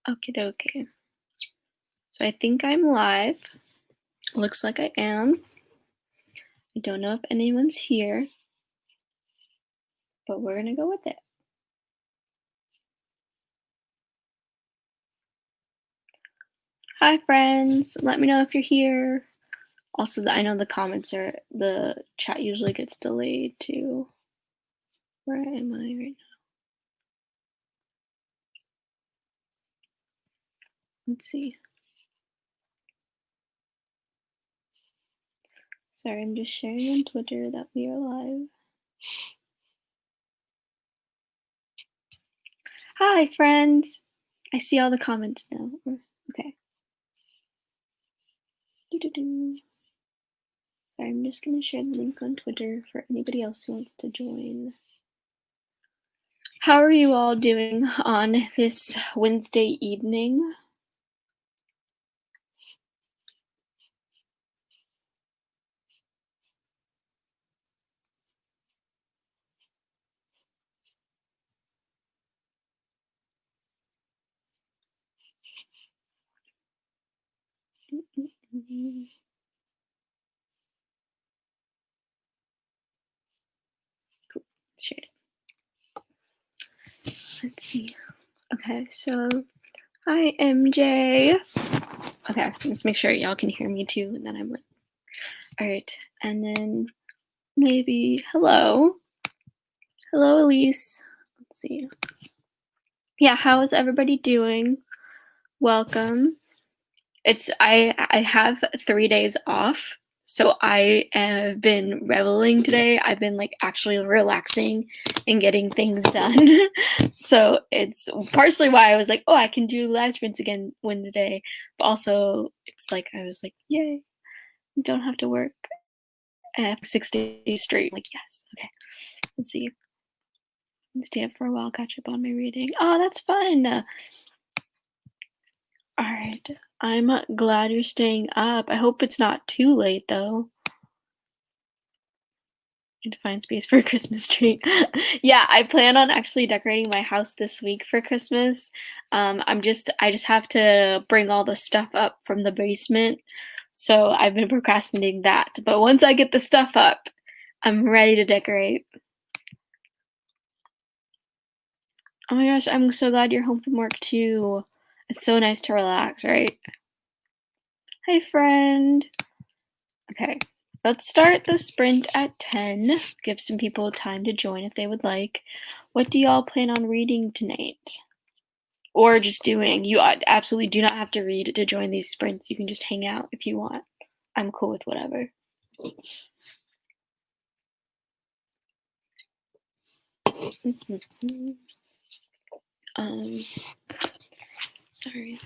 Okie dokie. So I think I'm live. Looks like I am. I don't know if anyone's here, but we're gonna go with it. Hi friends, let me know if you're here. Also, I know the chat usually gets delayed too. Where am I right now? Let's see. Sorry, I'm just sharing on Twitter that we are live. Hi friends! I see all the comments now. Okay. Sorry, I'm just gonna share the link on Twitter for anybody else who wants to join. How are you all doing on this Wednesday evening? Cool. Shade. Let's see. Okay, so hi MJ. Okay, let's make sure y'all can hear me too, and then I'm like, all right, and then maybe hello, Elise. Let's see. Yeah, how is everybody doing? Welcome. I have 3 days off, so I have been reveling today. I've been like actually relaxing and getting things done. So it's partially why I was like, oh, I can do live sprints again Wednesday. But also it's like I was like, yay, don't have to work 6 days straight. I'm like, yes, okay. Let's see. Stay up for a while, catch up on my reading. Oh, that's fun. All right. I'm glad you're staying up. I hope it's not too late though. And find space for a Christmas tree. Yeah, I plan on actually decorating my house this week for Christmas. I just have to bring all the stuff up from the basement. So I've been procrastinating that. But once I get the stuff up, I'm ready to decorate. Oh my gosh, I'm so glad you're home from work too. It's so nice to relax, right? Hi, friend. Okay, let's start the sprint at 10. Give some people time to join if they would like. What do y'all plan on reading tonight? Or just doing? You absolutely do not have to read to join these sprints. You can just hang out if you want. I'm cool with whatever. Sorry.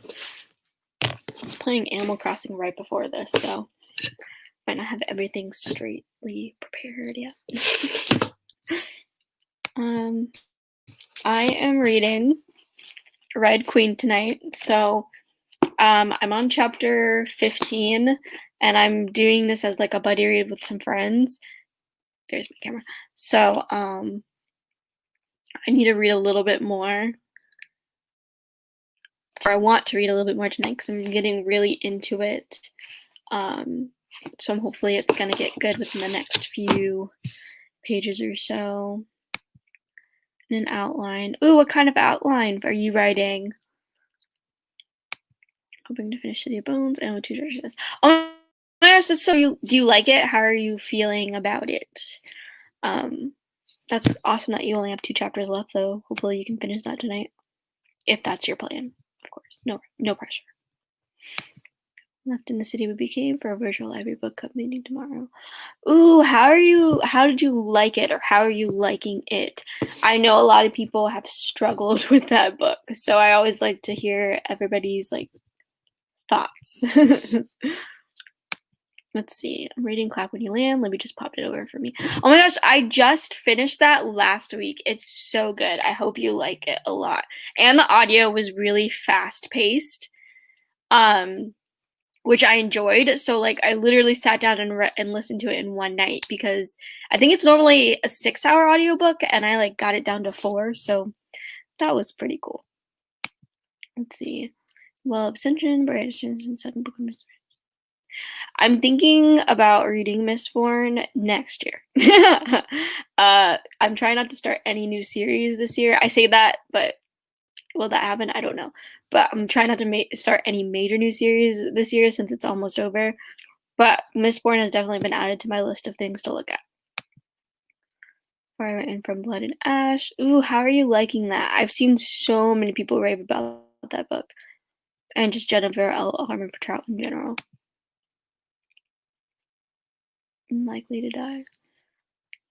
I was playing Animal Crossing right before this, so might not have everything straightly prepared yet. I am reading Red Queen tonight, so I'm on chapter 15, and I'm doing this as like a buddy read with some friends. There's my camera. So I need to read a little bit more. Or I want to read a little bit more tonight because I'm getting really into it. So hopefully it's gonna get good within the next few pages or so. An outline. Ooh, what kind of outline are you writing? Hoping to finish City of Bones. I know 2 chapters. Oh my gosh, that's so do you like it? How are you feeling about it? That's awesome that you only have 2 chapters left though. Hopefully you can finish that tonight. If that's your plan, of course. No pressure. Left in the City would be came for a virtual library book club meeting tomorrow. Ooh, how did you like it, or how are you liking it? I know a lot of people have struggled with that book, so I always like to hear everybody's like thoughts. Let's see. I'm reading Clap When You Land. Libby just popped it over for me. Oh my gosh, I just finished that last week. It's so good. I hope you like it a lot. And the audio was really fast paced. Which I enjoyed. So like I literally sat down and listened to it in one night because I think it's normally a 6-hour audiobook and I like got it down to 4, so that was pretty cool. Let's see. Well, Ascension, Bright Ascension, Second Book of Miss. I'm thinking about reading Mistborn next year. I'm trying not to start any new series this year. I say that, but will that happen? I don't know. But I'm trying not to start any major new series this year since it's almost over. But Mistborn has definitely been added to my list of things to look at. Fire and From Blood and Ash. Ooh, how are you liking that? I've seen so many people rave about that book. And just Jennifer L. Harmon Patel in general. Likely to Die.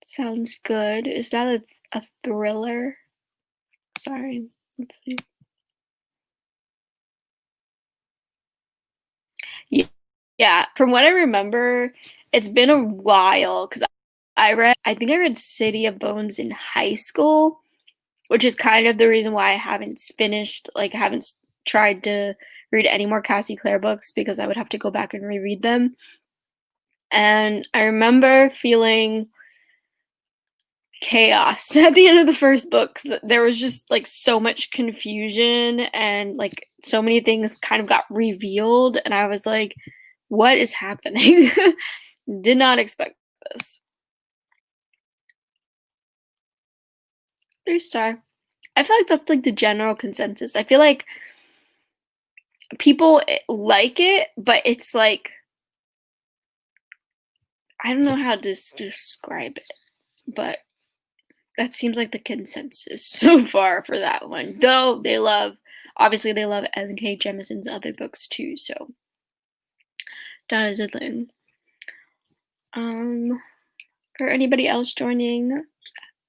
Sounds good. Is that a thriller? Sorry. Let's see. Yeah, from what I remember, it's been a while because I think I read City of Bones in high school, which is kind of the reason why I haven't finished, like, haven't tried to read any more Cassie Clare books because I would have to go back and reread them. And I remember feeling chaos at the end of the first book. There was just like so much confusion and like so many things kind of got revealed, and I was like, what is happening? Did not expect this. 3 star. I feel like that's like the general consensus. I feel like people like it, but it's like I don't know how to describe it, but that seems like the consensus so far for that one. Though obviously they love N.K. Jemisin's other books too, so that is a thing. For anybody else joining,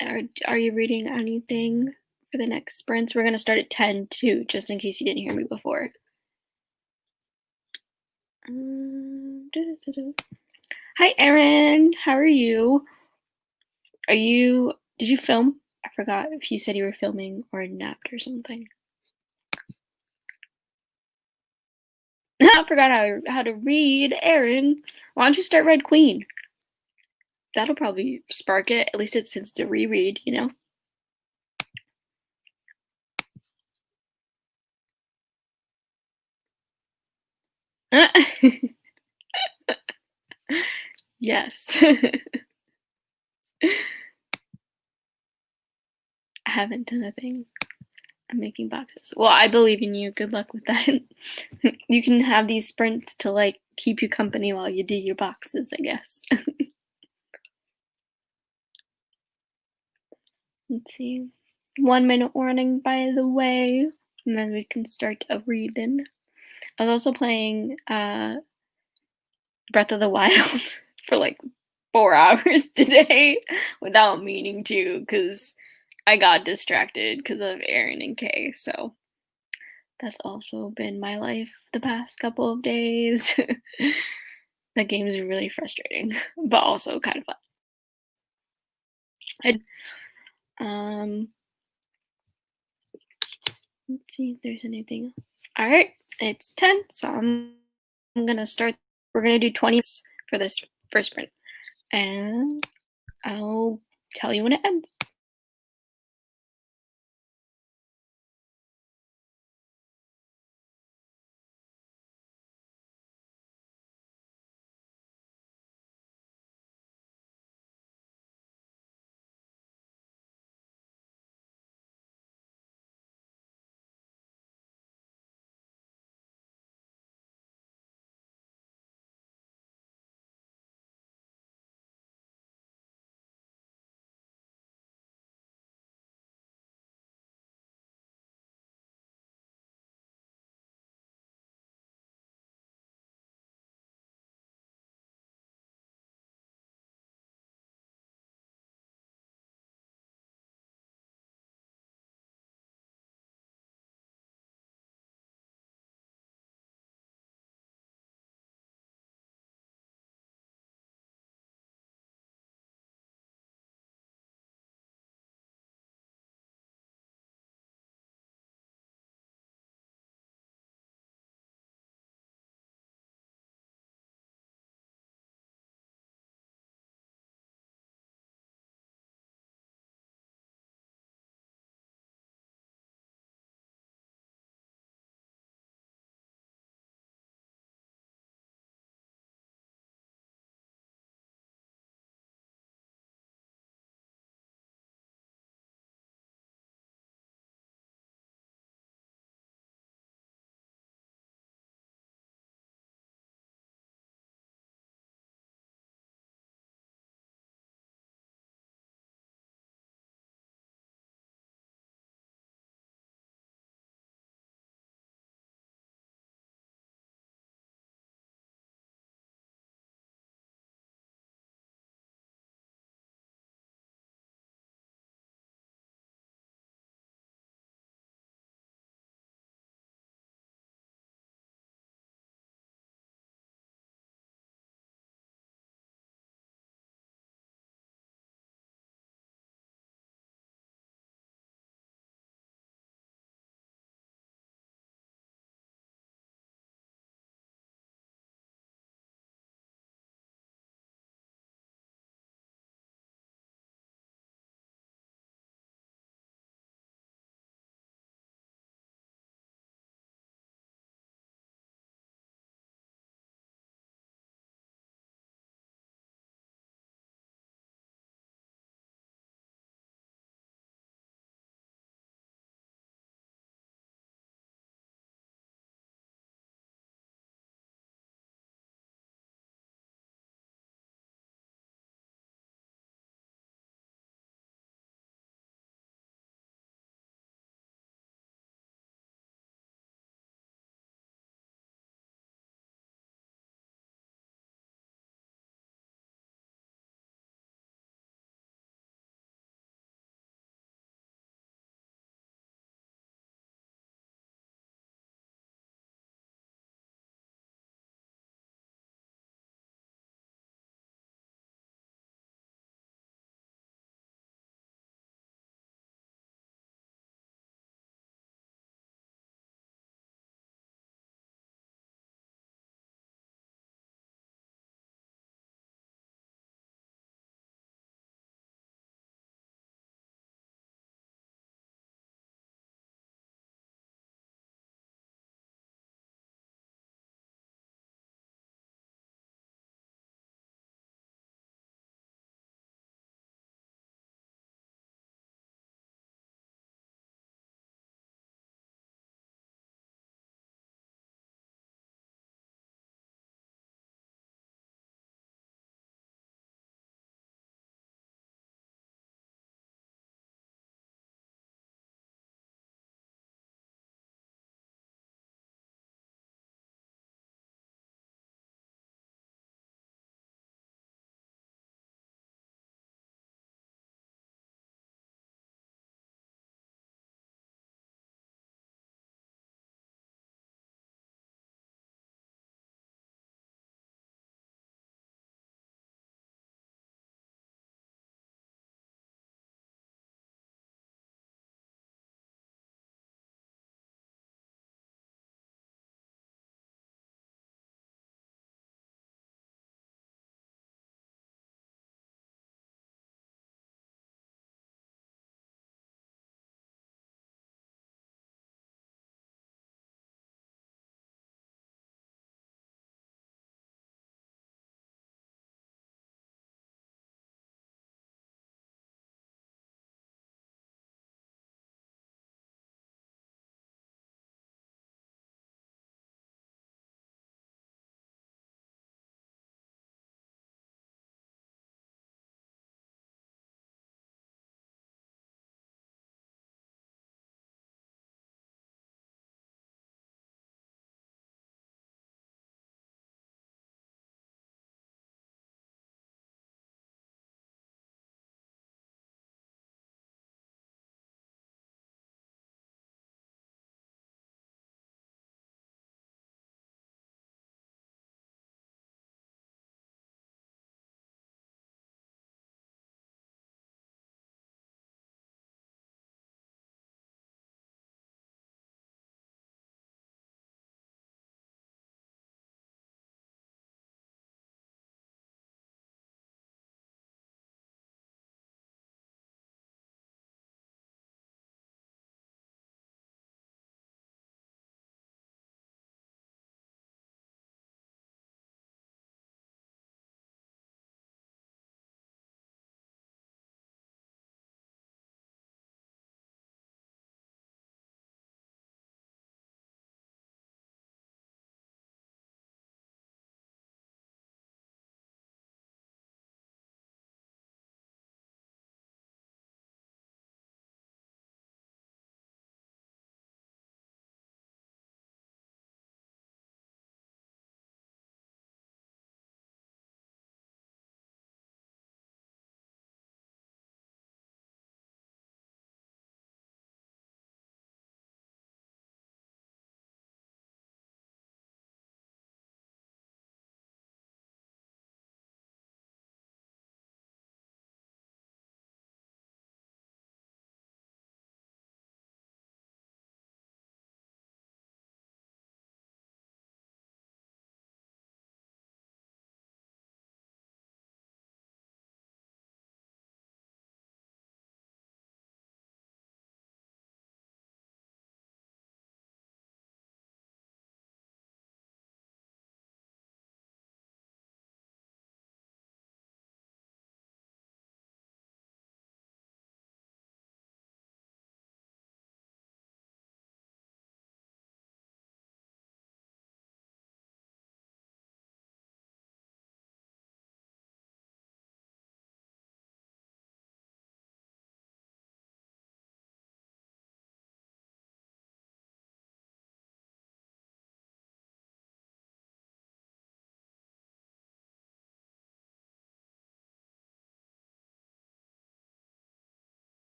are you reading anything for the next sprints? We're gonna start at 10 too, just in case you didn't hear me before. Hi, Erin. How are you? Did you film? I forgot if you said you were filming or napped or something. I forgot how to read. Erin, why don't you start Red Queen? That'll probably spark it. At least since to reread, you know? Yes. I haven't done a thing. I'm making boxes. Well, I believe in you. Good luck with that. You can have these sprints to like keep you company while you do your boxes, I guess. Let's see. 1 minute warning, by the way, and then we can start a reading. I was also playing Breath of the Wild for like 4 hours today without meaning to, because I got distracted because of Aaron and Kay. So that's also been my life the past couple of days. That game is really frustrating, but also kind of fun. Let's see if there's anything else. All right, it's 10, so I'm gonna start. We're gonna do 20 for this first sprint, and I'll tell you when it ends.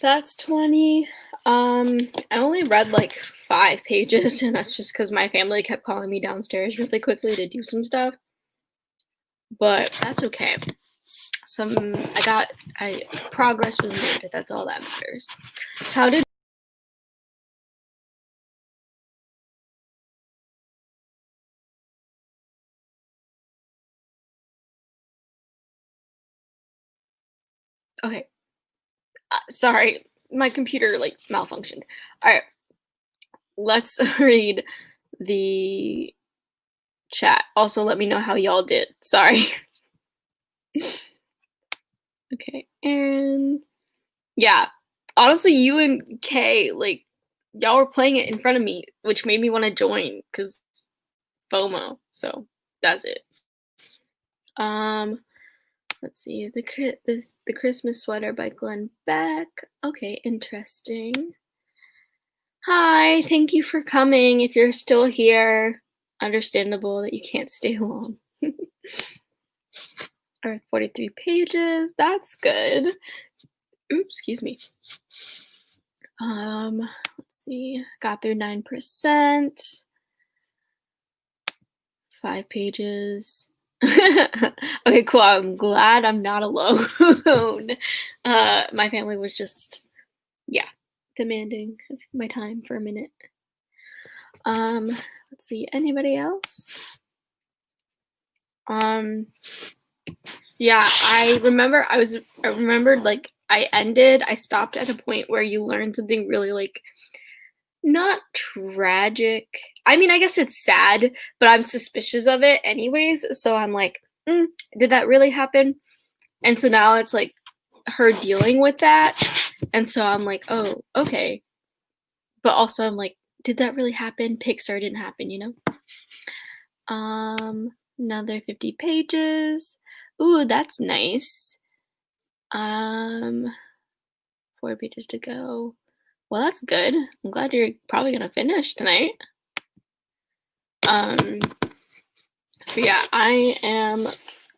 That's 20. I only read like 5 pages, and that's just because my family kept calling me downstairs really quickly to do some stuff. But that's okay. Progress was made. That's all that matters. How did Okay. Sorry, my computer like malfunctioned. All right, let's read the chat. Also, let me know how y'all did. Sorry. Okay, Aaron. Yeah, honestly, you and Kay, like, y'all were playing it in front of me, which made me want to join because FOMO. So that's it. Let's see. The Christmas Sweater by Glenn Beck. Okay, interesting. Hi, thank you for coming. If you're still here, understandable that you can't stay long. All right, 43 pages. That's good. Oops, excuse me. Let's see. Got through 9%. 5 pages. Okay, cool. I'm glad I'm not alone. My family was just, yeah, demanding of my time for a minute. Let's see. Anybody else? Yeah, I remembered like I stopped at a point where you learned something really like not tragic. I mean, I guess it's sad, but I'm suspicious of it anyways. So I'm like, did that really happen? And so now it's like her dealing with that. And so I'm like, oh, okay. But also I'm like, did that really happen? Pixar didn't happen, you know? Another 50 pages. Ooh, that's nice. 4 pages to go. Well, that's good. I'm glad you're probably gonna finish tonight. But yeah, I am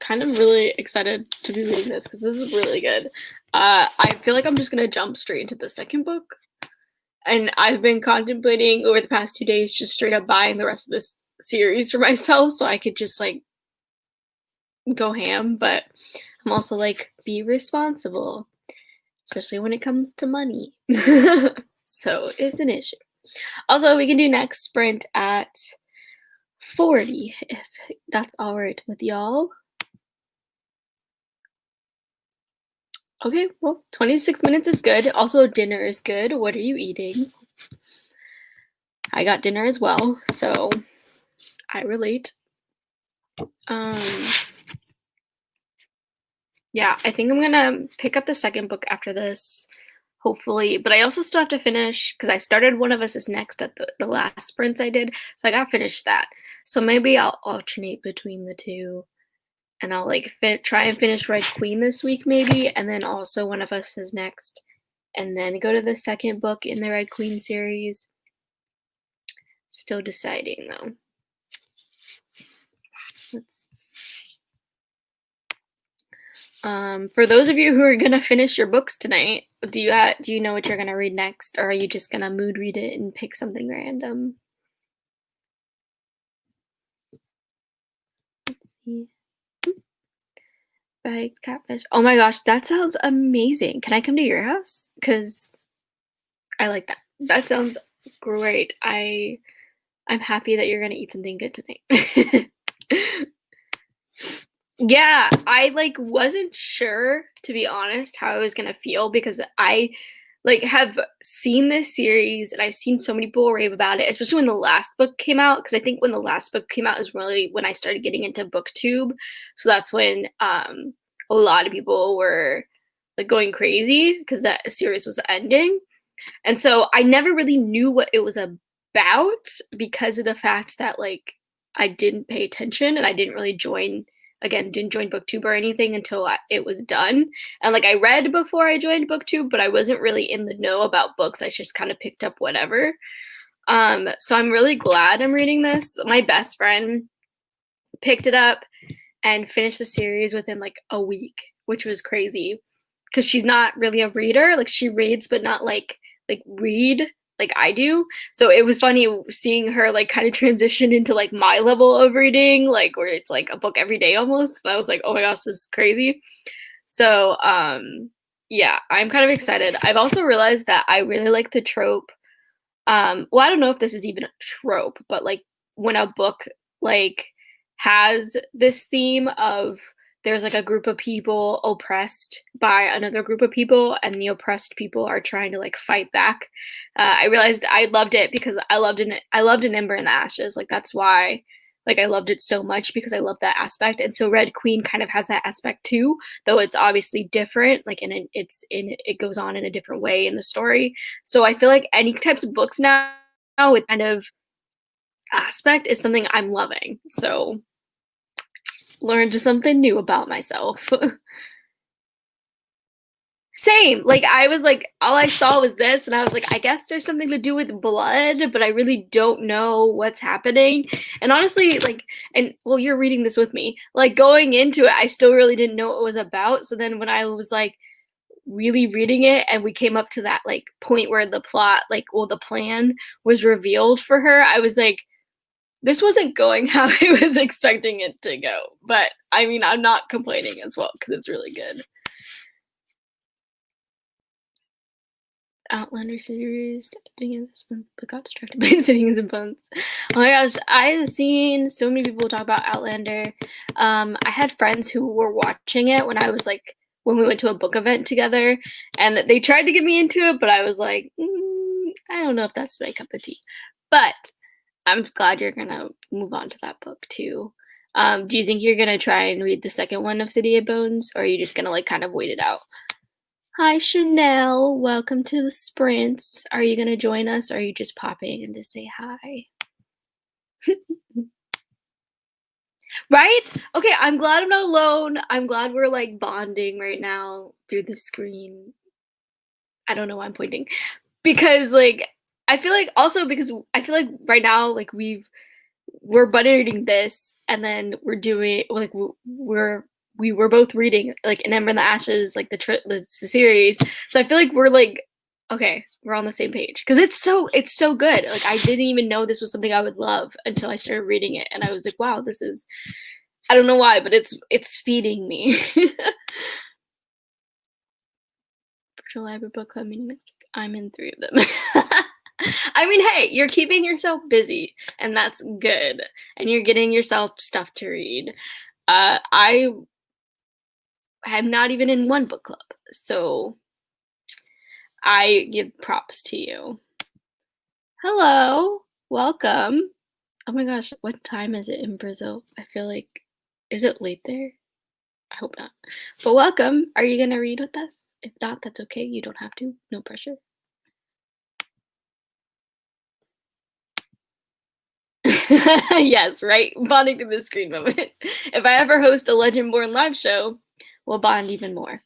kind of really excited to be reading this because this is really good. I feel like I'm just gonna jump straight into the second book, and I've been contemplating over the past 2 days just straight up buying the rest of this series for myself so I could just like go ham. But I'm also like, be responsible, especially when it comes to money. So it's an issue. Also, we can do next sprint at 40 if that's all right with y'all. Okay, well, 26 minutes is good. Also, dinner is good. What are you eating? I got dinner as well, so I relate. Yeah, I think I'm gonna pick up the second book after this, hopefully. But I also still have to finish because I started One of Us Is Next at the last sprints I did, so I gotta finish that. So maybe I'll alternate between the two, and I'll like try and finish Red Queen this week, maybe, and then also One of Us Is Next, and then go to the second book in the Red Queen series. Still deciding though. Let's for those of you who are gonna finish your books tonight, do you know what you're gonna read next, or are you just gonna mood read it and pick something random? Let's see. By Catfish. Oh my gosh, that sounds amazing. Can I come to your house? Because I like that. That sounds great. I'm happy that you're gonna eat something good tonight. Yeah, I like wasn't sure to be honest how I was gonna feel because I like have seen this series and I've seen so many people rave about it, especially when the last book came out. Because I think when the last book came out is really when I started getting into BookTube. So that's when a lot of people were like going crazy because that series was ending. And so I never really knew what it was about because of the fact that like I didn't pay attention and I didn't really didn't join BookTube or anything until it was done. And like I read before I joined BookTube, but I wasn't really in the know about books. I just kind of picked up whatever. So I'm really glad I'm reading this. My best friend picked it up and finished the series within like a week, which was crazy. because she's not really a reader. Like she reads, but not like read like I do. So it was funny seeing her like kind of transition into like my level of reading, like where it's like a book every day almost. And I was like, oh my gosh, this is crazy. So yeah, I'm kind of excited. I've also realized that I really like the trope. Well, I don't know if this is even a trope, but like when a book like has this theme of there's like a group of people oppressed by another group of people and the oppressed people are trying to like fight back. I realized I loved it because I loved an Ember in the Ashes. Like that's why like I loved it so much because I love that aspect. And so Red Queen kind of has that aspect too, though it's obviously different. Like it goes on in a different way in the story. So I feel like any types of books now with kind of aspect is something I'm loving. So learned something new about myself. Same. Like I was like all I saw was this and I was like I guess there's something to do with blood, but I really don't know what's happening. And honestly, like and well you're reading this with me. Like going into it, I still really didn't know what it was about. So then when I was like really reading it and we came up to that like point where the plot like well the plan was revealed for her, I was like this wasn't going how I was expecting it to go. But I mean I'm not complaining as well because it's really good. Outlander series at the beginning of this month, but got distracted by Cities and Bones. Oh my gosh, I've seen so many people talk about Outlander. I had friends who were watching it when I was like when we went to a book event together, and they tried to get me into it, but I was like, I don't know if that's my cup of tea. But I'm glad you're gonna move on to that book too. Do you think you're gonna try and read the second one of City of Bones, or are you just gonna like kind of wait it out? Hi, Chanel. Welcome to the sprints. Are you gonna join us or are you just popping in to say hi? Right? Okay, I'm glad I'm not alone. I'm glad we're like bonding right now through the screen. I don't know why I'm pointing. Because like I feel like also because I feel like right now like we're buttering this and then we're doing like we were both reading like an Ember in the Ashes like the series, so I feel like we're like okay we're on the same page because it's so good. Like I didn't even know this was something I would love until I started reading it and I was like wow this is I don't know why but it's feeding me. Virtual library book club meeting. I'm in 3 of them. I mean, hey, you're keeping yourself busy, and that's good, and you're getting yourself stuff to read. I am not even in 1 book club, so I give props to you. Hello, welcome. Oh my gosh, what time is it in Brazil? I feel like is it late there? I hope not. But welcome. Are you gonna read with us? If not, that's okay. You don't have to. No pressure. Yes, right? Bonding through the screen moment. If I ever host a Legendborn live show, we'll bond even more.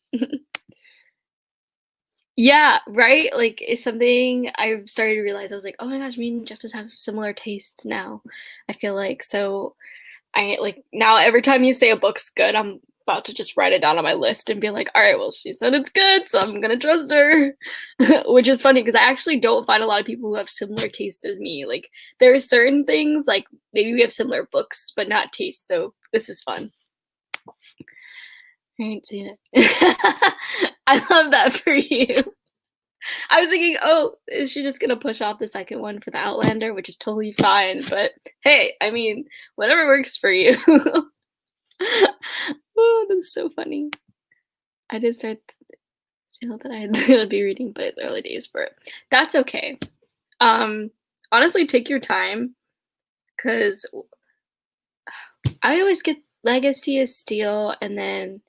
Yeah, right? Like, it's something I've started to realize. I was like, "Oh my gosh, me and Justice have similar tastes now." I feel like so I like now every time you say a book's good, I'm about to just write it down on my list and be like, "All right, well, she said it's good, so I'm gonna trust her." Which is funny because I actually don't find a lot of people who have similar tastes as me. Like, there are certain things like maybe we have similar books, but not tastes. So this is fun. I ain't seen it. I love that for you. I was thinking, oh, is she just gonna push off the second one for the Outlander, which is totally fine. But hey, I mean, whatever works for you. Oh, that's so funny. I did start feel that I had to be reading, but it's early days for it. That's okay. Honestly, take your time, cause I always get Legacy of Steel, and then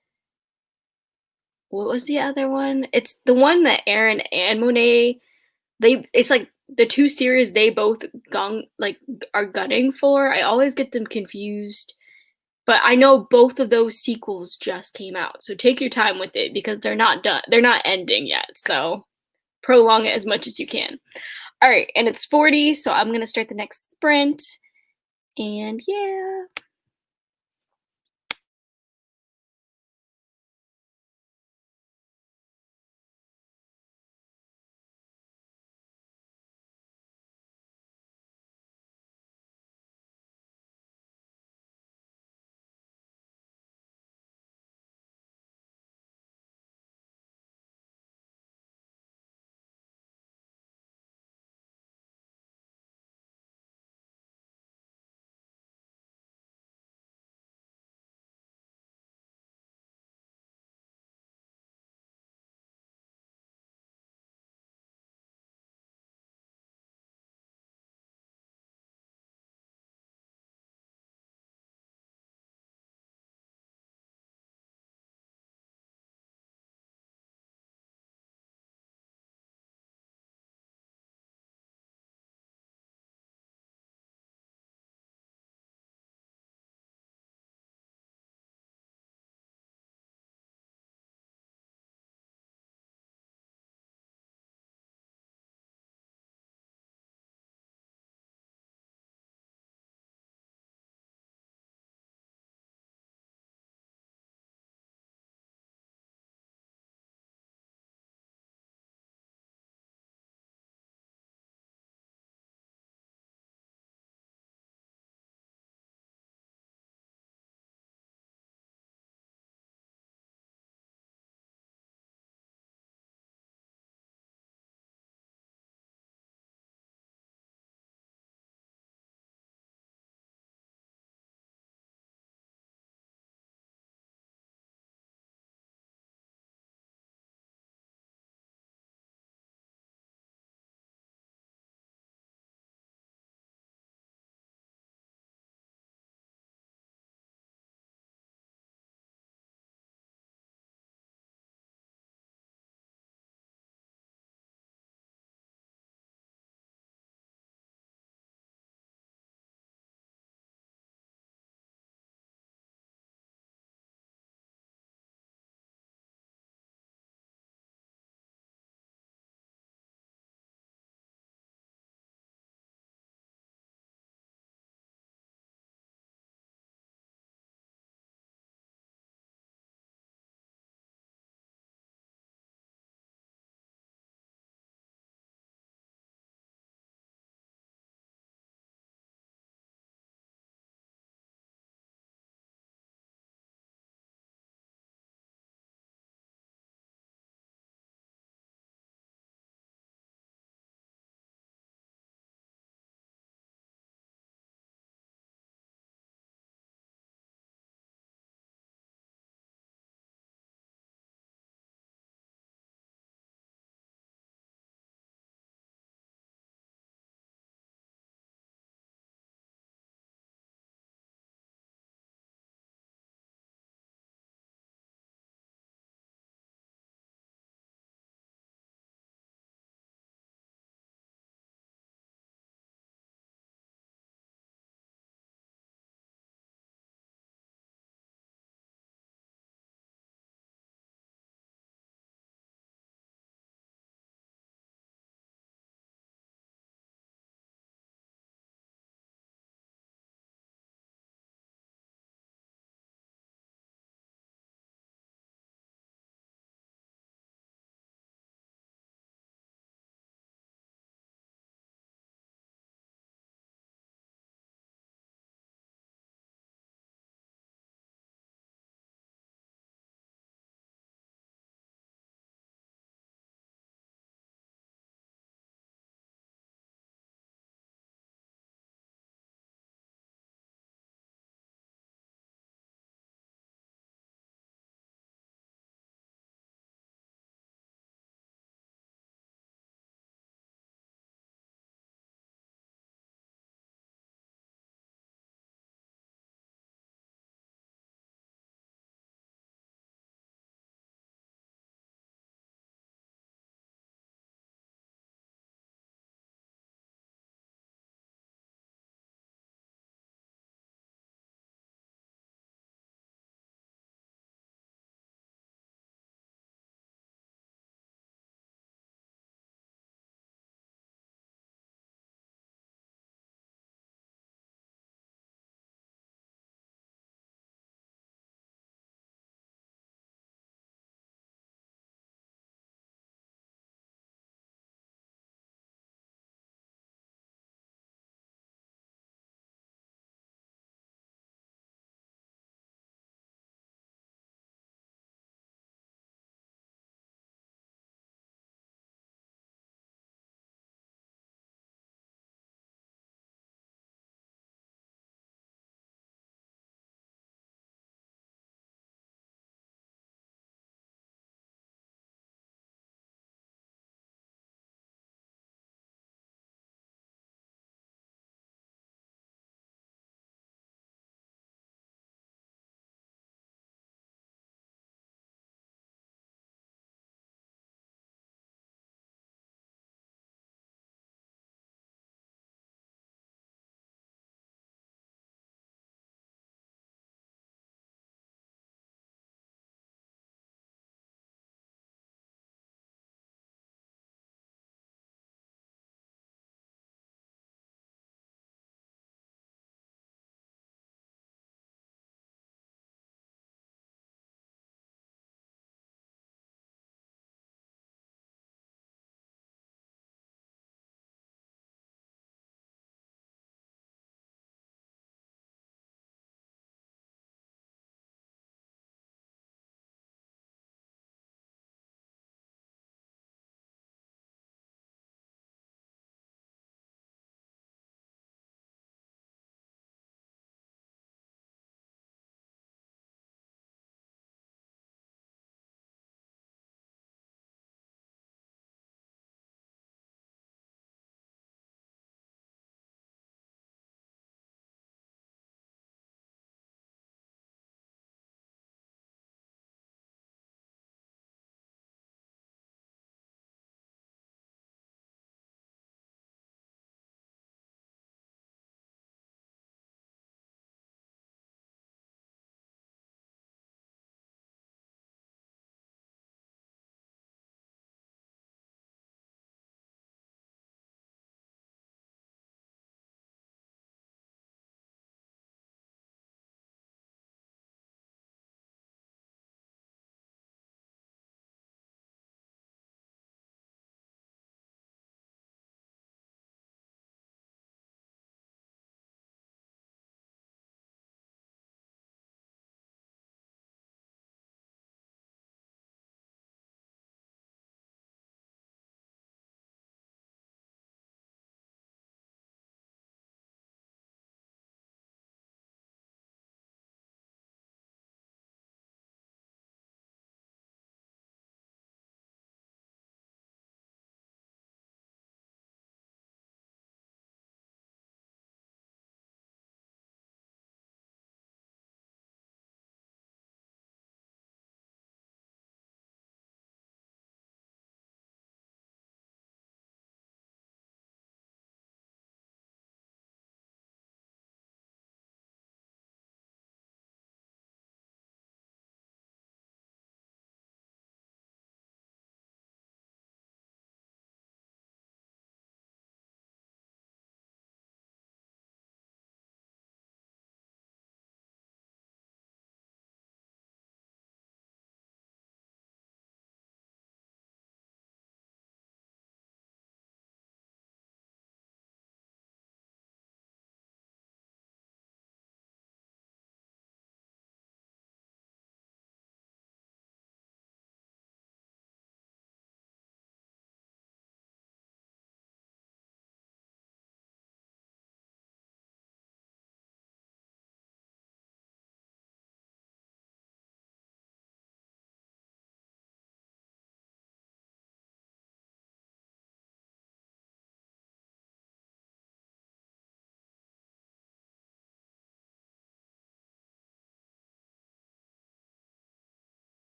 what was the other one? It's the one that Aaron and Monet it's like the 2 series they both are gunning for. I always get them confused. But I know both of those sequels just came out. So take your time with it because they're not done. They're not ending yet. So prolong it as much as you can. All right, and it's 40, so I'm going to start the next sprint. And yeah.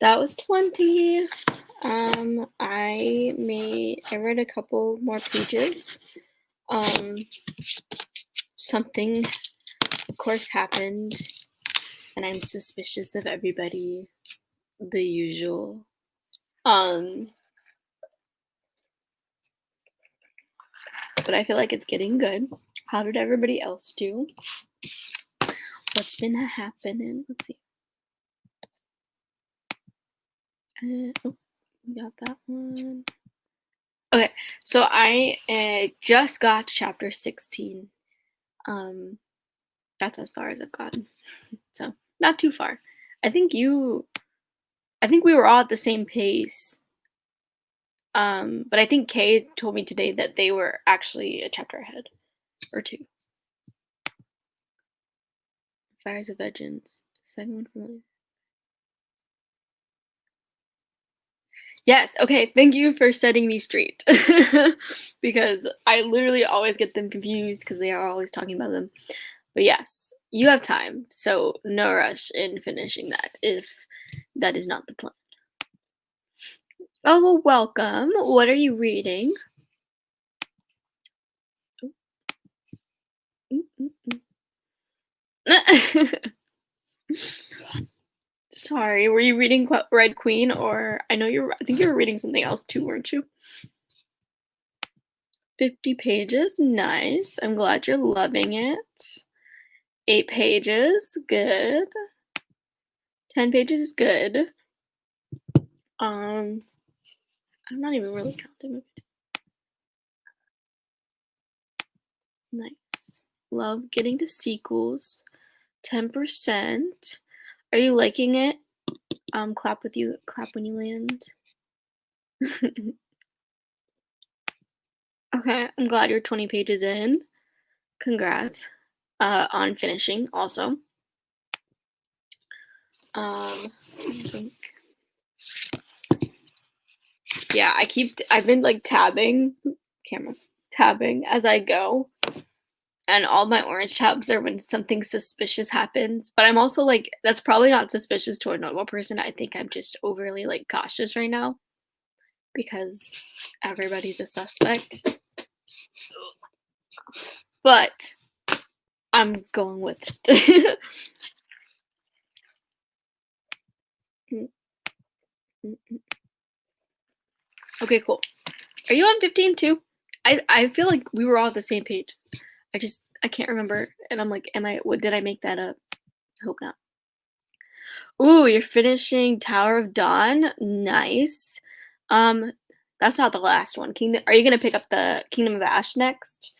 That was 20. I read a couple more pages. Something, of course, happened, and I'm suspicious of everybody, the usual. But I feel like it's getting good. How did everybody else do? What's been happening? Let's see. Oh, we got that one. Okay, so I just got chapter 16. That's as far as I've gotten. So not too far. I think we were all at the same pace. But I think Kay told me today that they were actually a chapter ahead or two. Fires of Vengeance. Second one from the... Yes, okay, thank you for setting me straight. Because I literally always get them confused because they are always talking about them. But yes, you have time, so no rush in finishing that if that is not the plan. Oh, well, welcome. What are you reading? Sorry, were you reading Red Queen, or I think you were reading something else too, weren't you? 50 pages, nice. I'm glad you're loving it. 8 pages, good. 10 pages, good. I'm not even really counting. Nice. Love getting to sequels. 10%. Are you liking it? Clap when you land. Okay, I'm glad you're 20 pages in. Congrats on finishing also. I think. Yeah, I've been like tabbing as I go. And all my orange tabs are when something suspicious happens. But I'm also like, that's probably not suspicious to a normal person. I think I'm just overly like cautious right now because everybody's a suspect. But I'm going with it. Okay, cool. Are you on 15 too? I feel like we were all at the same page. I can't remember, and I'm like, did I make that up? I hope not. Ooh, you're finishing Tower of Dawn. Nice. That's not the last one. Are you gonna pick up the Kingdom of Ash next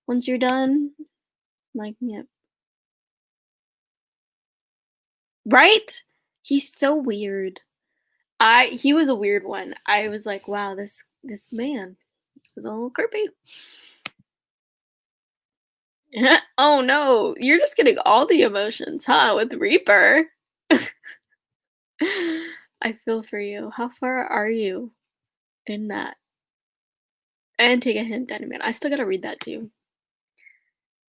once you're done? Like, yeah. Right? He's so weird. He was a weird one. I was like, wow, this man was a little creepy. Oh no, you're just getting all the emotions, huh, with Reaper. I feel for you. How far are you in that? And take a hint, Dynamite. I still gotta read that too.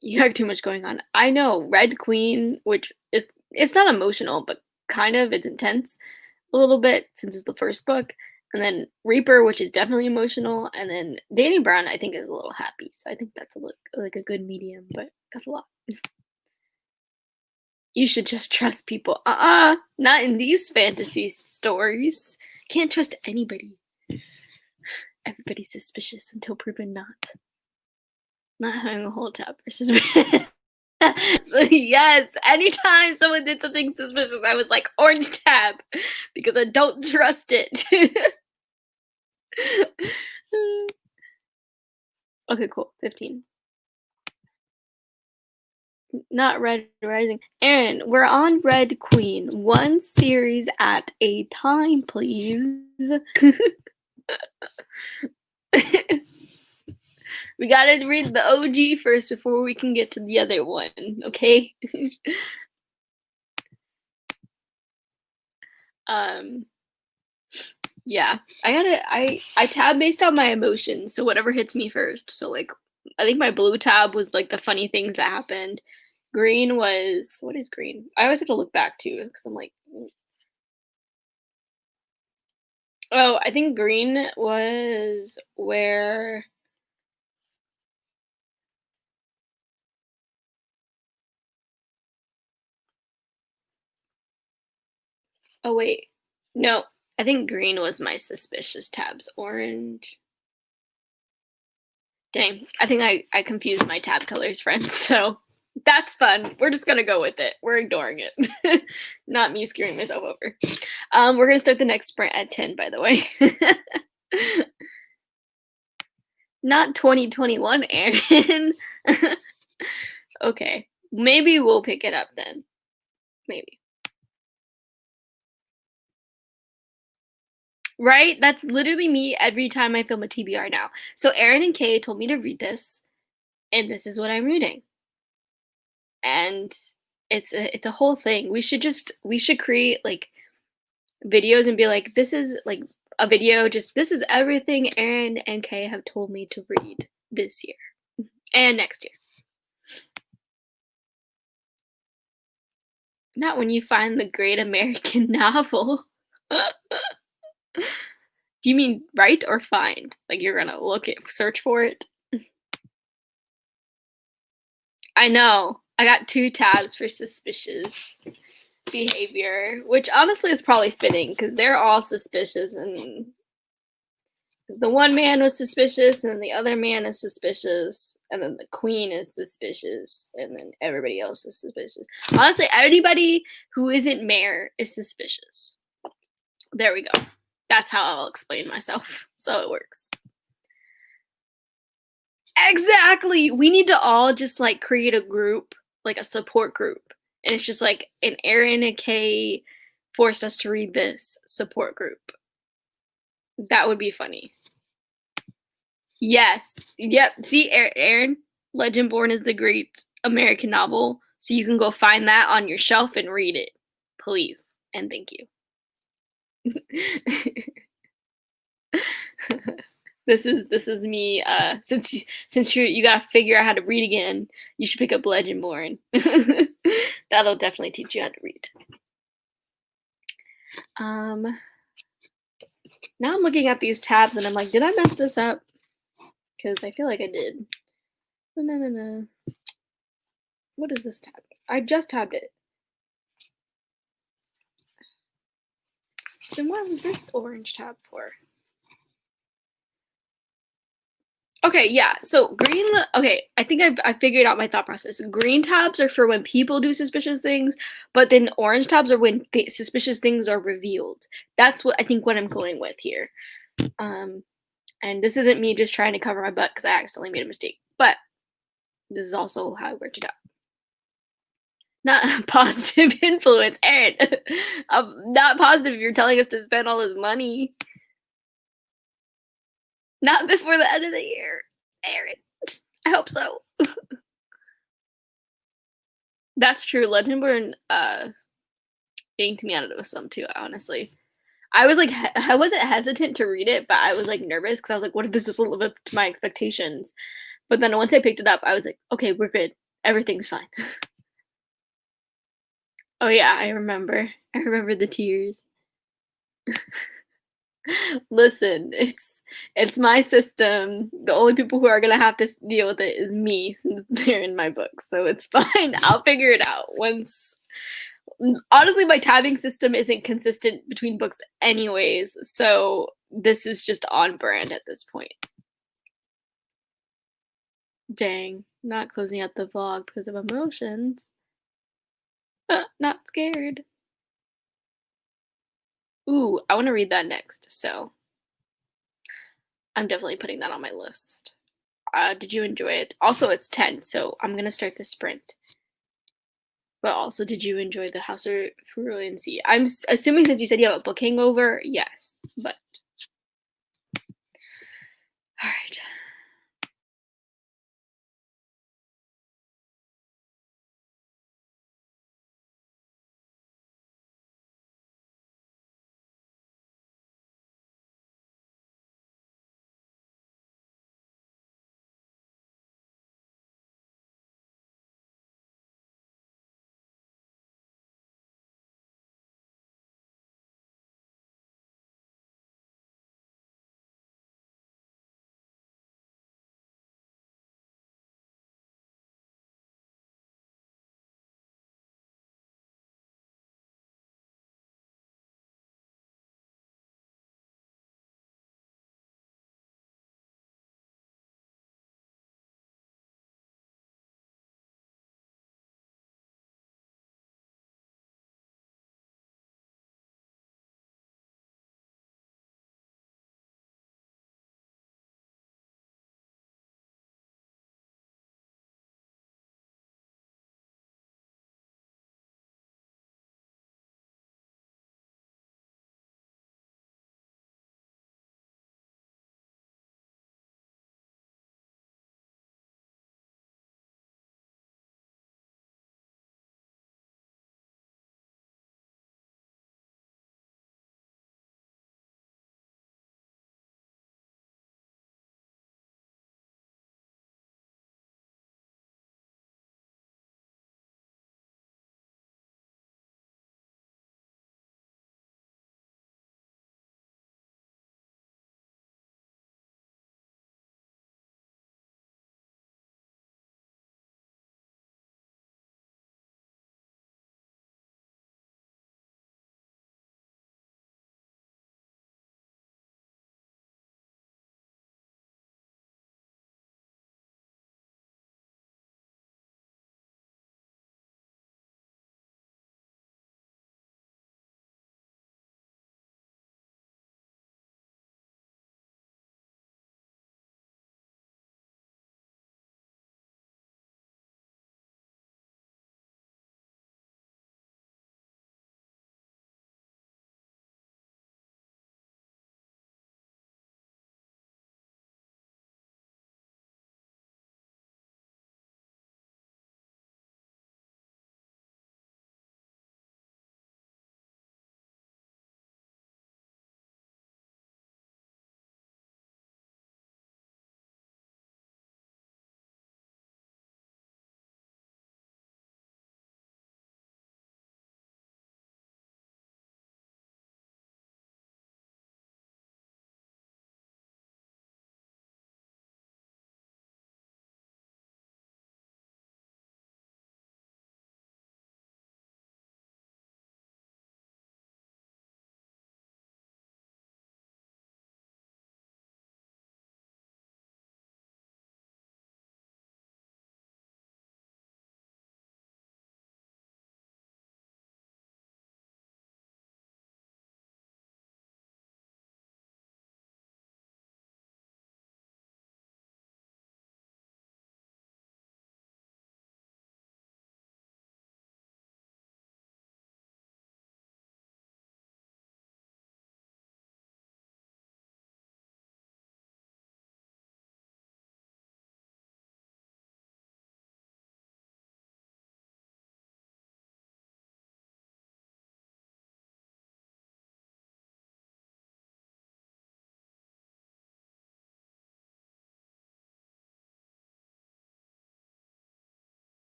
You have too much going on. I know Red Queen, which is it's not emotional, but kind of it's intense a little bit since it's the first book. And then Reaper, which is definitely emotional, and then Danny Brown, I think, is a little happy. So I think that's like a good medium, but that's a lot. You should just trust people. Not in these fantasy stories. Can't trust anybody. Everybody's suspicious until proven not. Not having a whole tab versus yes, anytime someone did something suspicious, I was like, orange tab, because I don't trust it. Okay, cool. 15. Not Red Rising. Aaron, we're on Red Queen. One series at a time, please. We gotta read the OG first before we can get to the other one, okay? Yeah, I tab based on my emotions, so whatever hits me first. So like, I think my blue tab was like the funny things that happened. Green was, what is green? I always have to look back too because I'm like, Oh, I think green was where oh, wait. No, I think green was my suspicious tabs. Orange. Dang, I think I confused my tab colors, friends, so that's fun. We're just gonna go with it. We're ignoring it. Not me screwing myself over. We're gonna start the next sprint at 10, by the way. Not 2021, Aaron. Okay, maybe we'll pick it up then. Maybe. Right? That's literally me every time I film a TBR now. So Aaron and Kay told me to read this, and this is what I'm reading. And it's a whole thing. We should create like videos and be like, this is like a video, just this is everything Aaron and Kay have told me to read this year and next year. Not when you find the great American novel. Do you mean write or find? Like you're gonna search for it? I know. I got 2 tabs for suspicious behavior, which honestly is probably fitting because they're all suspicious, and the one man was suspicious and the other man is suspicious and then the queen is suspicious and then everybody else is suspicious. Honestly, anybody who isn't mayor is suspicious. There we go. That's how I'll explain myself. So it works. Exactly. We need to all just like create a group, like a support group. And it's just like an Aaron and Kay forced us to read this support group. That would be funny. Yes. Yep. See, Aaron, Legendborn is the great American novel. So you can go find that on your shelf and read it. Please. And thank you. This is me. Since you gotta figure out how to read again, you should pick up Legendborn. That'll definitely teach you how to read. Um, Now I'm looking at these tabs and I'm like, did I mess this up? Because I feel like I did. No. What is this tab? I just tabbed it. Then what was this orange tab for? Okay, yeah. So green. Okay, I think I figured out my thought process. Green tabs are for when people do suspicious things, but then orange tabs are when suspicious things are revealed. That's what I think what I'm going with here. And this isn't me just trying to cover my butt because I accidentally made a mistake, but this is also how I worked it out. Not positive influence, Aaron. Not positive if you're telling us to spend all this money. Not before the end of the year, Aaron. I hope so. That's true. Legendborn yanked me out of some too, honestly. I was like, I wasn't hesitant to read it, but I was like nervous because I was like, what if this doesn't live up to my expectations? But then once I picked it up, I was like, okay, we're good. Everything's fine. Oh yeah, I remember. I remember the tears. Listen, it's my system. The only people who are gonna have to deal with it is me since they're in my book. So it's fine. I'll figure it out once. Honestly, my tabbing system isn't consistent between books anyways, so this is just on brand at this point. Dang, not closing out the vlog because of emotions. Not scared. Ooh, I want to read that next, so I'm definitely putting that on my list. Did you enjoy it? Also, it's 10, so I'm gonna start the sprint. But also, did you enjoy the House of Fluency? I'm assuming since you said you have a book hangover, yes. But all right.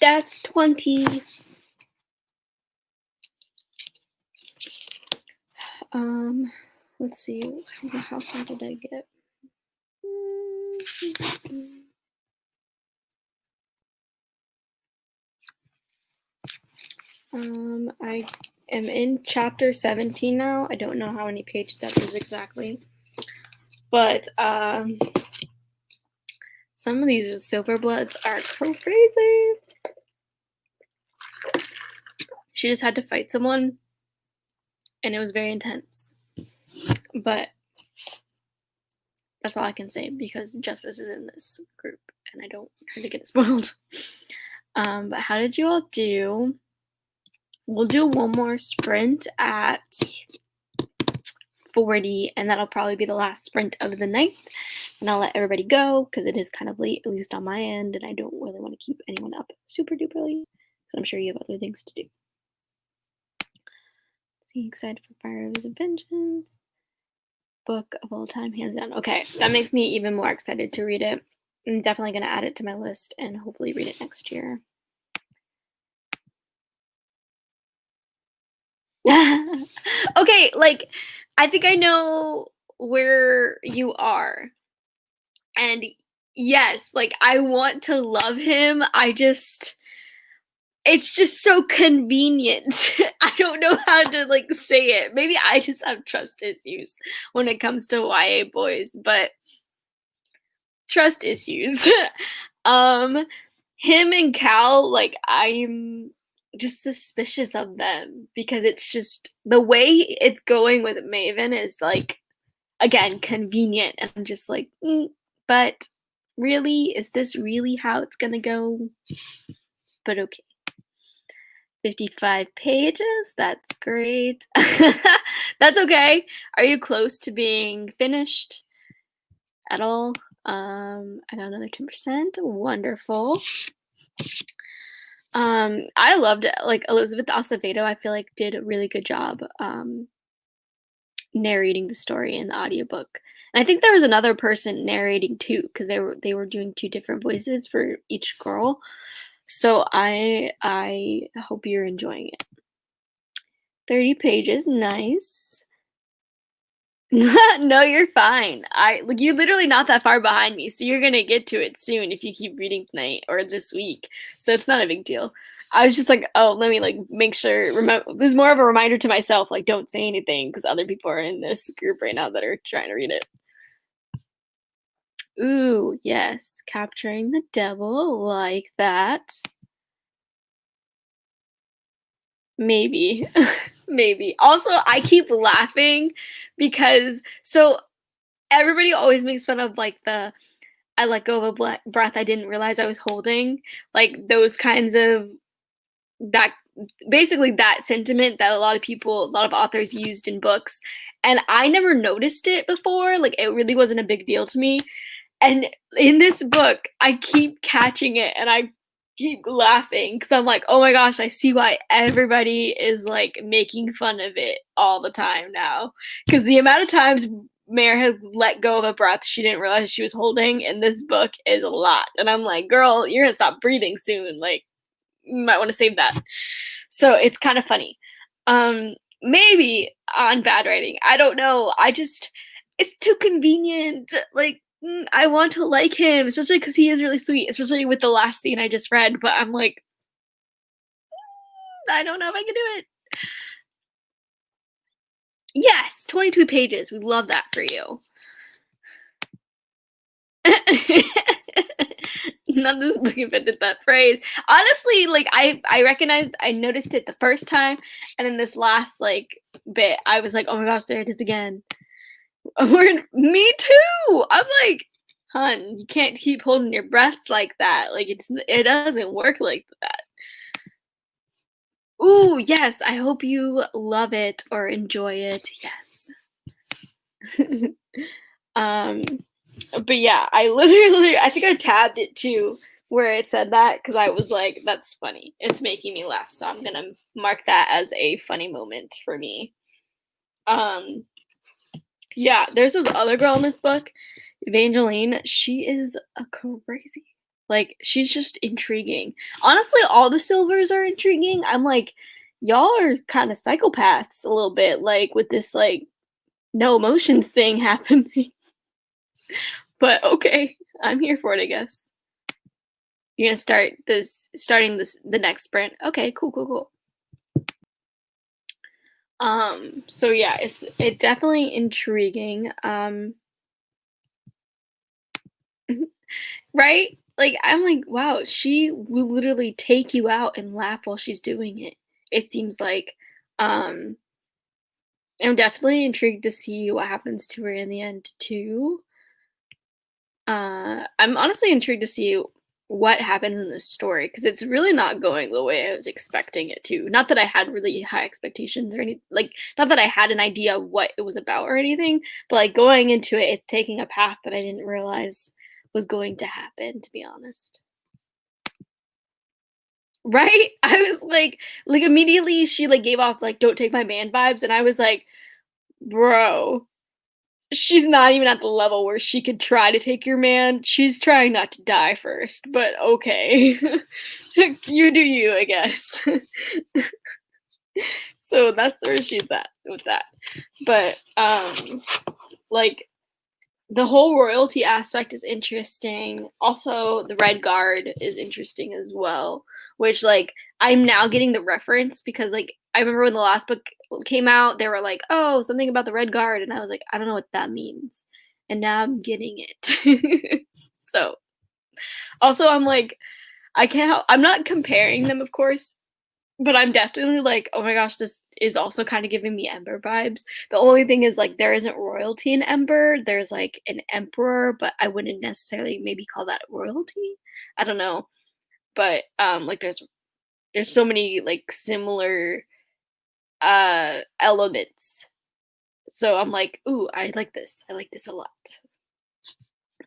That's 20. Let's see. How far did I get? I am in chapter 17 now. I don't know how many pages that is exactly. But some of these Silverbloods are crazy. She just had to fight someone, and it was very intense. But that's all I can say because Justice is in this group, and I don't try to get it spoiled. But how did you all do? We'll do one more sprint at 40, and that'll probably be the last sprint of the night. And I'll let everybody go because it is kind of late, at least on my end, and I don't really want to keep anyone up super duper late because I'm sure you have other things to do. See, excited for Fire Rivers of Vengeance. Book of all time, hands down. Okay, that makes me even more excited to read it. I'm definitely going to add it to my list and hopefully read it next year. Okay, like, I think I know where you are. And yes, like, I want to love him. It's just so convenient. I don't know how to, like, say it. Maybe I just have trust issues when it comes to YA boys, but trust issues. Him and Cal, like, I'm just suspicious of them because it's just the way it's going with Maven is like, again, convenient, and I'm just like, but really, is this really how it's gonna go? But okay. 55 pages, that's great. That's okay. Are you close to being finished at all? I got another 10%. Wonderful. I loved it. Like Elizabeth Acevedo, I feel like did a really good job narrating the story in the audiobook. And I think there was another person narrating too, because they were doing two different voices for each girl. So I hope you're enjoying it. 30 pages, nice. No, you're fine. You're literally not that far behind me, so you're gonna get to it soon if you keep reading tonight or this week. So it's not a big deal. I was just like, oh, let me like make sure. There's more of a reminder to myself, like don't say anything because other people are in this group right now that are trying to read it. Ooh, yes, capturing the devil, like that. Maybe. Maybe. Also, I keep laughing because everybody always makes fun of like I let go of a breath I didn't realize I was holding, like those kinds of that basically that sentiment that a lot of authors used in books, and I never noticed it before. Like it really wasn't a big deal to me. And in this book, I keep catching it and I keep laughing because I'm like, oh my gosh, I see why everybody is like making fun of it all the time now. Because the amount of times Mare has let go of a breath she didn't realize she was holding in this book is a lot. And I'm like, girl, you're gonna stop breathing soon. Like, you might want to save that. So it's kind of funny. Maybe on bad writing. I don't know. It's too convenient. Like, I want to like him, especially because he is really sweet, especially with the last scene I just read. But I'm like, I don't know if I can do it. Yes, 22 pages. We love that for you. Not this book invented that phrase. Honestly, like I noticed it the first time, and then this last like bit, I was like, oh my gosh, there it is again. Me too. I'm like, hun, you can't keep holding your breath like that. Like it doesn't work like that. Ooh, yes. I hope you love it or enjoy it. Yes. But yeah, I think I tabbed it too where it said that because I was like, that's funny. It's making me laugh. So I'm gonna mark that as a funny moment for me. Yeah, there's this other girl in this book, Evangeline. She is a crazy. Like, she's just intriguing. Honestly, all the Silvers are intriguing. I'm like, y'all are kind of psychopaths a little bit, like with this like no emotions thing happening. But okay, I'm here for it, I guess. You're gonna starting this the next sprint. Okay, cool, cool, cool. So yeah, it definitely intriguing. Right? Like I'm like, wow, she will literally take you out and laugh while she's doing it. It seems like. Um, I'm definitely intrigued to see what happens to her in the end too. I'm honestly intrigued to see what happens in this story because it's really not going the way I was expecting it to. Not that I had really high expectations or any like not that I had an idea of what it was about or anything, but like going into it, it's taking a path that I didn't realize was going to happen, to be honest. Right? I was like immediately she like gave off like don't take my man vibes and I was like, "Bro, she's not even at the level where she could try to take your man. She's trying not to die first, but okay. You do you, I guess." So that's where she's at with that. But like the whole royalty aspect is interesting. Also, the Red Guard is interesting as well, which like I'm now getting the reference because like I remember when the last book came out, they were like, "Oh, something about the Red Guard," and I was like, "I don't know what that means," and now I'm getting it. So also, I'm like, I can't. I'm not comparing them, of course, but I'm definitely like, "Oh my gosh, this is also kinda giving me Ember vibes." The only thing is, like, there isn't royalty in Ember, there's, like, an emperor, but I wouldn't necessarily maybe call that royalty? I don't know, but, like, there's so many, like, similar, elements. So I'm like, "Ooh, I like this a lot."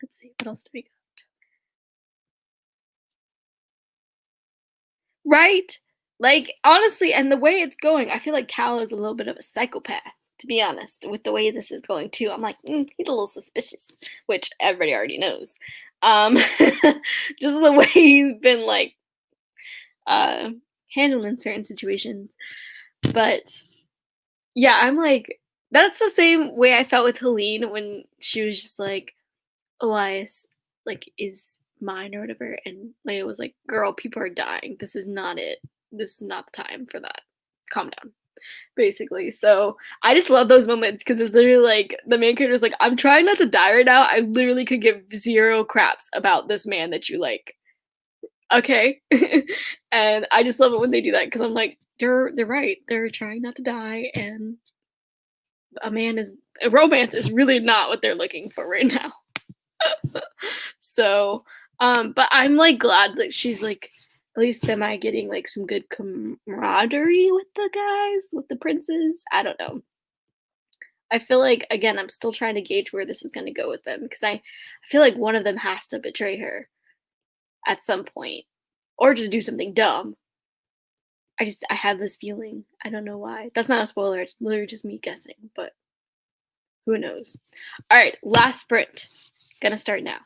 Let's see, what else do we got? Right? Like, honestly, and the way it's going, I feel like Cal is a little bit of a psychopath, to be honest, with the way this is going too. I'm like, he's a little suspicious, which everybody already knows. Um, just the way he's been like uh handling certain situations. But yeah, I'm like, that's the same way I felt with Helene when she was just like, Elias, like, is mine or whatever, and Leia was like, "Girl, people are dying. This is not it. This is not the time for that. Calm down." Basically. So I just love those moments because it's literally like the main character is like, "I'm trying not to die right now. I literally could give zero craps about this man that you like. Okay." And I just love it when they do that because I'm like, they're right. They're trying not to die, and a romance is really not what they're looking for right now. So, but I'm like glad that she's like at least semi getting like some good camaraderie with the guys, with the princes. I don't know. I feel like again, I'm still trying to gauge where this is going to go with them because I feel like one of them has to betray her at some point or just do something dumb. I have this feeling. I don't know why. That's not a spoiler. It's literally just me guessing, but who knows? All right, last sprint. Gonna start now.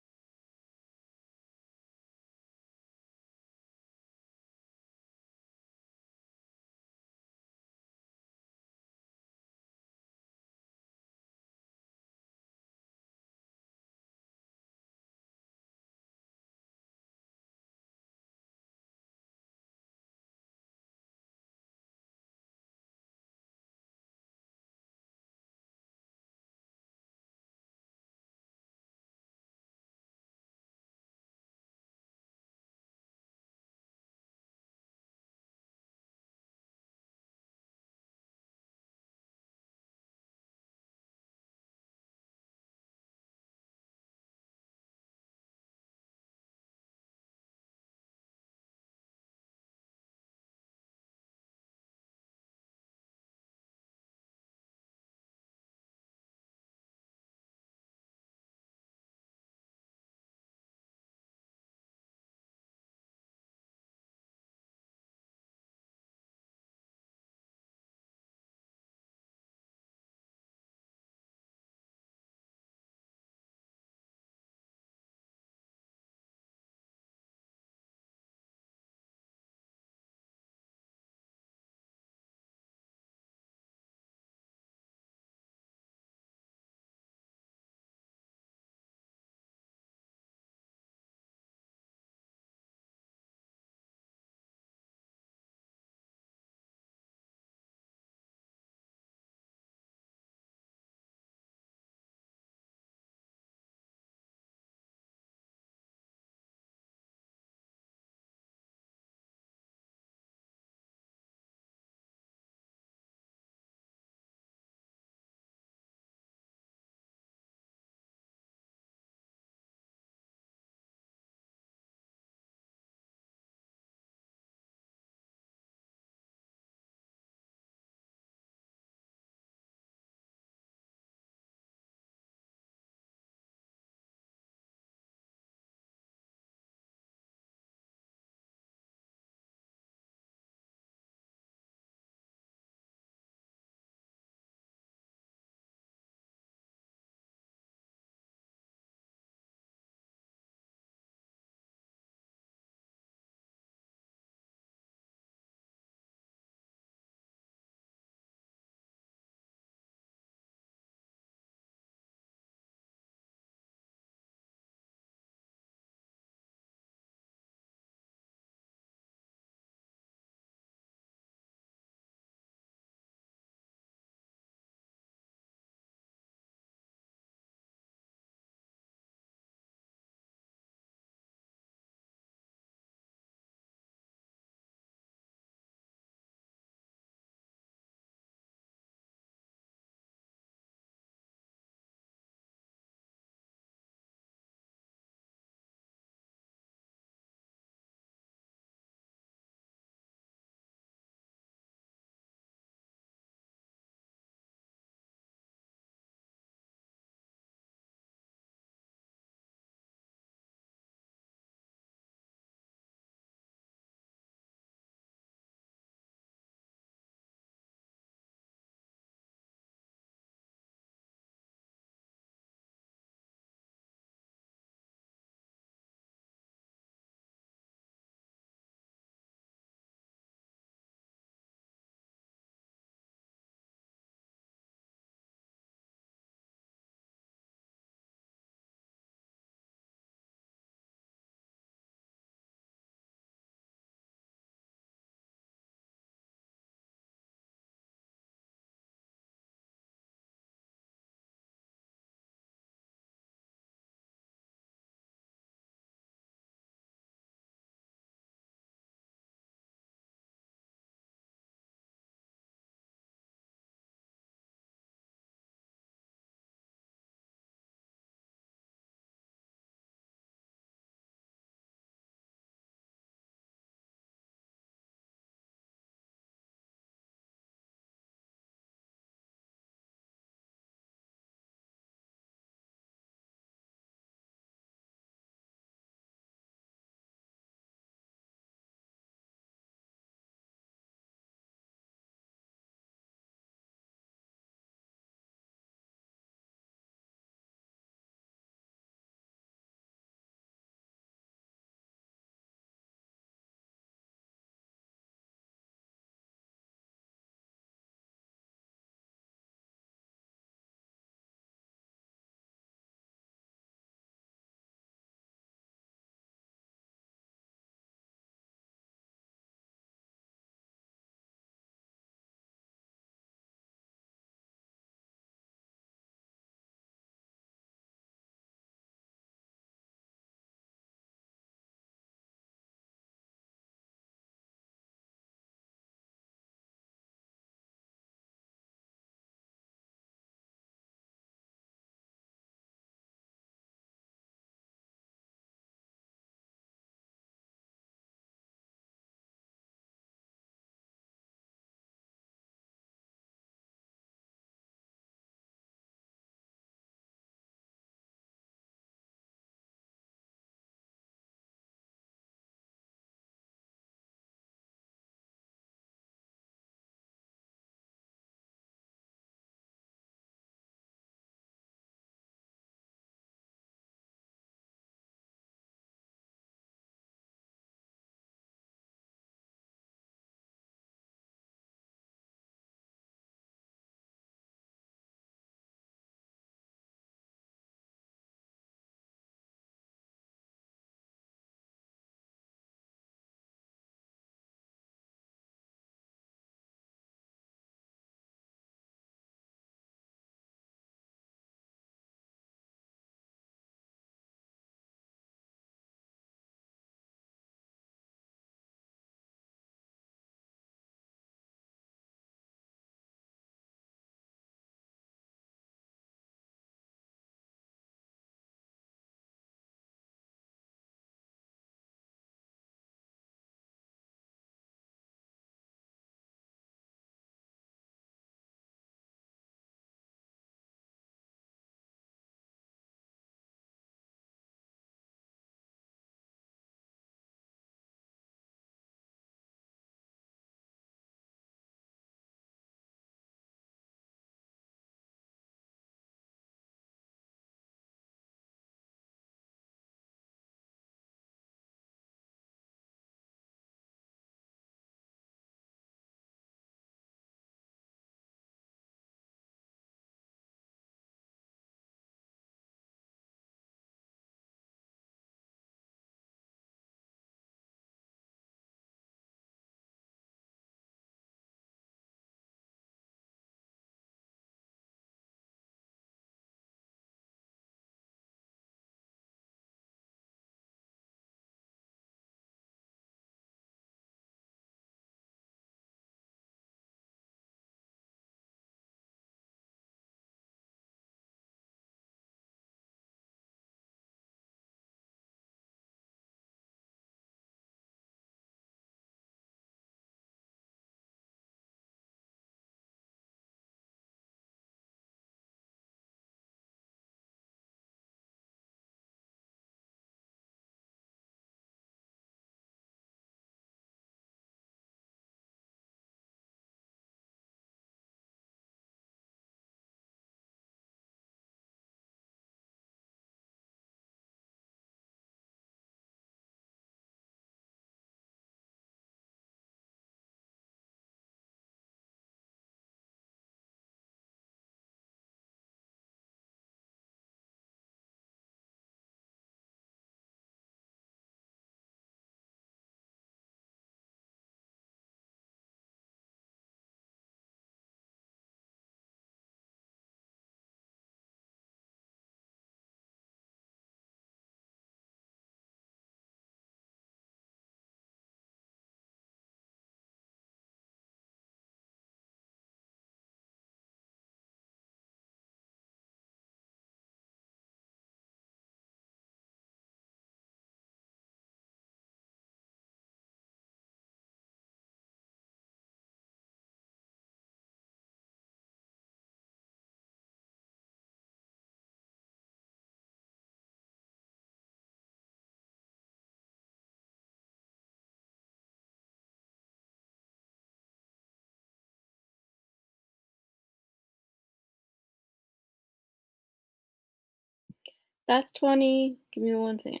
That's 20. Give me 1 second.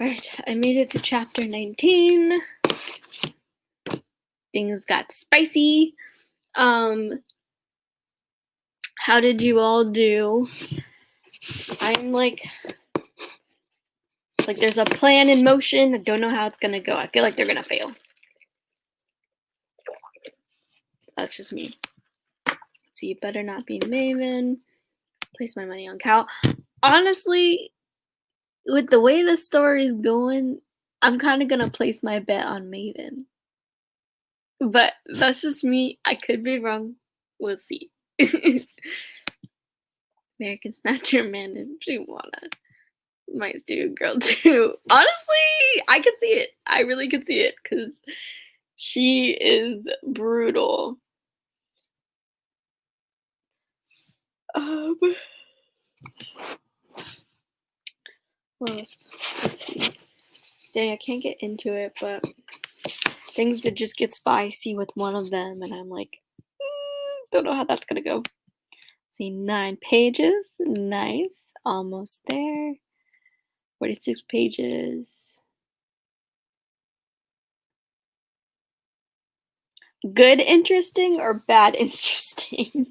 Alright, I made it to chapter 19. Things got spicy. How did you all do? I'm like there's a plan in motion. I don't know how it's gonna go. I feel like they're gonna fail. That's just me. So you better not be Maven. Place my money on Cal. Honestly, with the way the story is going, I'm kind of gonna place my bet on Maven. But that's just me. I could be wrong. We'll see. American Snatcher Man and Juwana. Might do girl too. Honestly, I could see it. I really could see it because she is brutal. What else? Let's see. Dang, I can't get into it, but things did just get spicy with one of them, and I'm like, don't know how that's gonna go. See, 9 pages. Nice. Almost there. 46 pages. Good interesting or bad interesting?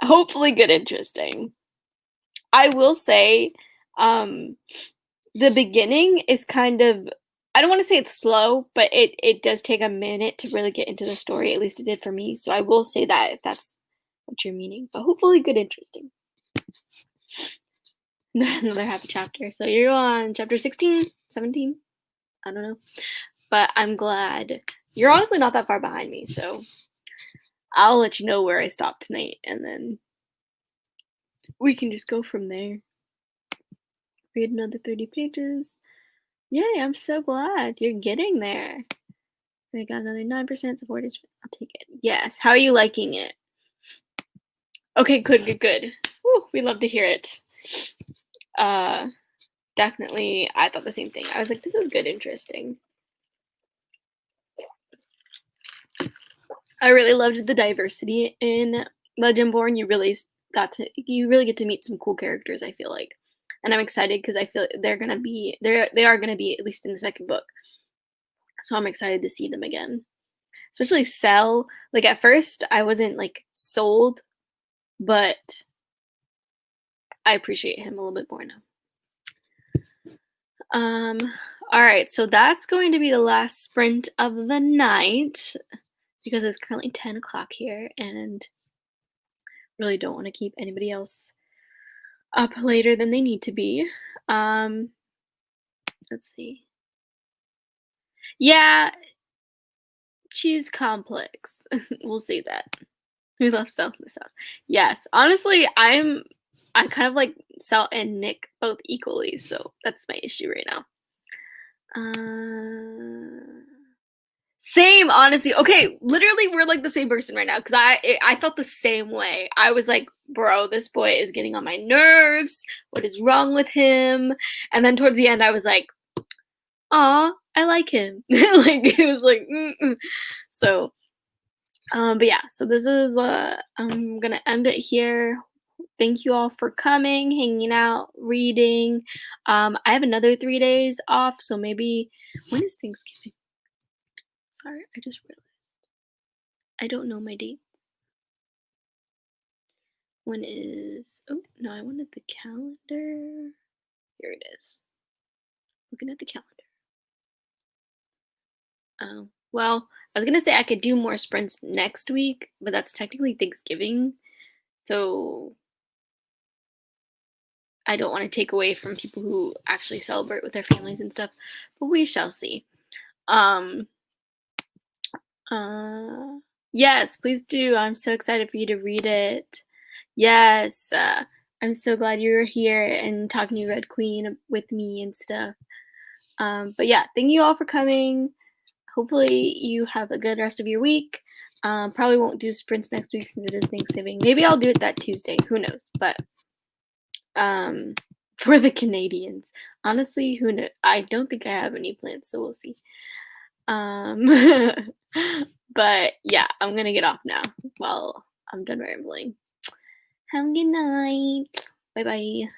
Hopefully good interesting. I will say, the beginning is kind of, I don't want to say it's slow, but it does take a minute to really get into the story. At least it did for me. So I will say that if that's what you're meaning. But hopefully good interesting. Another half a chapter. So you're on chapter 16, 17? I don't know. But I'm glad. You're honestly not that far behind me, so I'll let you know where I stop tonight, and then we can just go from there. Read another 30 pages. Yay, I'm so glad you're getting there. I got another 9% support. I'll take it. Yes. How are you liking it? Okay, good. Woo, we love to hear it. Definitely, I thought the same thing. I was like, this is good, interesting. I really loved the diversity in Legendborn. You really get to meet some cool characters, I feel like. And I'm excited because I feel they are gonna be at least in the second book. So I'm excited to see them again. Especially Cell. Like at first I wasn't like sold, but I appreciate him a little bit more now. Alright, so that's going to be the last sprint of the night because it's currently 10 o'clock here and really don't want to keep anybody else up later than they need to be. Let's see. Yeah, she's complex. We'll say that. We love Cell in this house. Yes, honestly, I kind of like Cell and Nick both equally, so that's my issue right now. Same, honestly. Okay, literally, we're like the same person right now because I felt the same way. I was like, bro, this boy is getting on my nerves. What is wrong with him? And then towards the end, I was like, aw, I like him. Like it was like, so. But yeah, so this is I'm gonna end it here. Thank you all for coming, hanging out, reading. I have another 3 days off, so maybe when is Thanksgiving? Sorry, I just realized. I don't know my dates. When is, oh no, I wanted the calendar. Here it is. Looking at the calendar. Well, I was gonna say I could do more sprints next week, but that's technically Thanksgiving. So I don't want to take away from people who actually celebrate with their families and stuff, but we shall see. Yes, please do. I'm so excited for you to read it. Yes, I'm so glad you were here and talking to Red Queen with me and stuff. But yeah, thank you all for coming. Hopefully you have a good rest of your week. Probably won't do sprints next week since it is Thanksgiving. Maybe I'll do it that Tuesday. Who knows? But for the Canadians. Honestly, who kno I don't think I have any plans, so we'll see. Um, but yeah, I'm gonna get off now. Well, I'm done rambling. Have a good night. Bye bye.